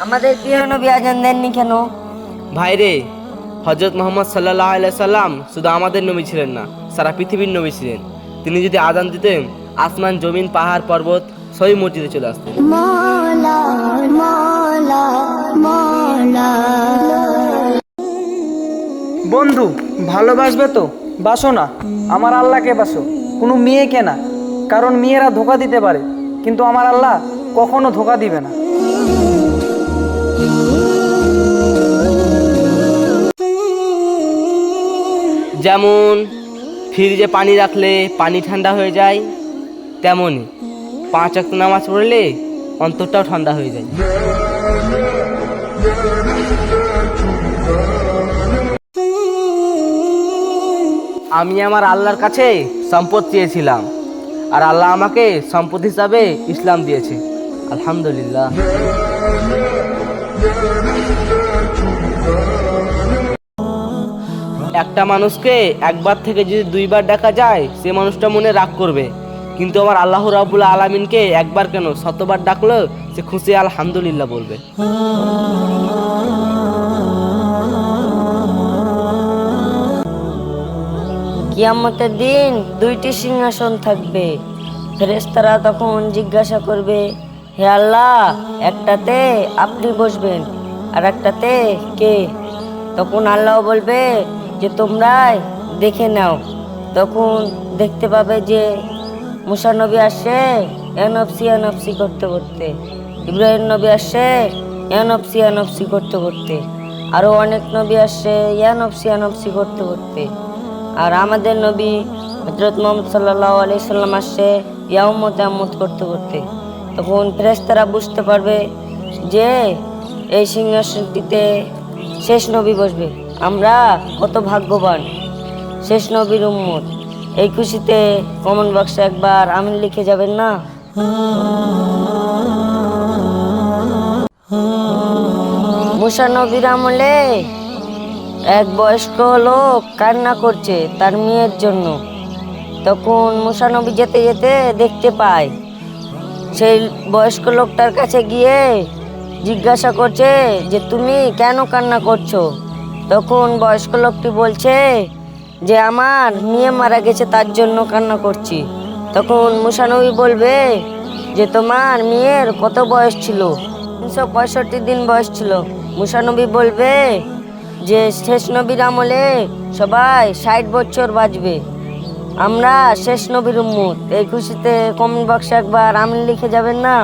আমাদের প্রিয় নবী আজান দেননি কেন? ভাই রে, হজরত মোহাম্মদ সাল্লাল্লাহু আলাইহি সাল্লাম শুধু আমাদের নবী ছিলেন না, সারা পৃথিবীর নবী ছিলেন। তিনি যদি আজান দিতেন, আসমান জমিন পাহাড় পর্বত সবই মসজিদে চলে আসতেন। মৌলা মৌলা মৌলা। বন্ধু, ভালোবাসবে তো বাসো না, আমার আল্লাহকে বাসো, কোনো মেয়েকে না। কারণ মেয়েরা ধোঁকা দিতে পারে, কিন্তু আমার আল্লাহ কখনো ধোঁকা দিবে না। যেমন ফ্রিজে পানি রাখলে পানি ঠান্ডা হয়ে যায়, তেমনই 5 ওয়াক্ত নামাজ পড়লে অন্তরটাও ঠান্ডা হয়ে যায়। আমি আমার আল্লাহর কাছে সম্পদ চেয়েছিলাম, আর আল্লাহ আমাকে সম্পদ হিসাবে ইসলাম দিয়েছে। আলহামদুলিল্লাহ। একটা মানুষকে একবার থেকে যদি 2বার ডাকা যায়, সে মানুষটা মনে রাগ করবে, কিন্তু আমার আল্লাহ রাব্বুল আলামিনকে একবার কেন 100বার ডাকলো সে খুশি আলহামদুলিল্লাহ বলবে। কিয়ামতের দিন 2টি সিংহাসন থাকবে। ফেরেশতারা তখন জিজ্ঞাসা করবে, হে আল্লাহ, একটাতে আপনি বসবেন আর একটাতে কে? তখন আল্লাহ বলবে যে তোমরাই দেখে নাও। তখন দেখতে পাবে যে মুসা নবী আসছে এনফসি এনফসি করতে করতে, ইব্রাহিম নবী আসছে এনফসি এনফসি করতে করতে, আরও অনেক নবী আসছে এনফসি এনফসি করতে করতে। আর আমাদের নবী হযরত মুহাম্মদ সাল্লাল্লাহু আলাইহি সাল্লাম আসছে ইয়াউমত ইয়াউমত করতে করতে। তখন ফেরেশতারা বুঝতে পারবে যে এই সিংহাসনটিতে শেষ নবী বসবে। আমরা কত ভাগ্যবান, শেষ নবীর উম্মত। এই খুশিতে কমেন্ট বক্সে একবার আমিন লিখে যাবেন না? মুসা নবীর আমলে এক বয়স্ক লোক কান্না করছে তার মেয়ের জন্য। তখন মুসা নবী যেতে যেতে দেখতে পায়, সেই বয়স্ক লোকটার কাছে গিয়ে জিজ্ঞাসা করছে যে তুমি কেন কান্না করছো? তখন বয়স্ক লোকটি বলছে যে আমার মেয়ে মারা গেছে, তার জন্য কান্না করছি। তখন মুসা নবী বলবে যে তোমার মেয়ের কত বয়স ছিল? 365 দিন বয়স ছিল। মুসা নবী বলবে যে শেষ নবীর আমলে সবাই 60 বছর বাঁচবে, আমরা শেষ নবীর উম্মত। এই খুশিতে কমেন্ট বক্সে একবার আমিন লিখে যাবেন না?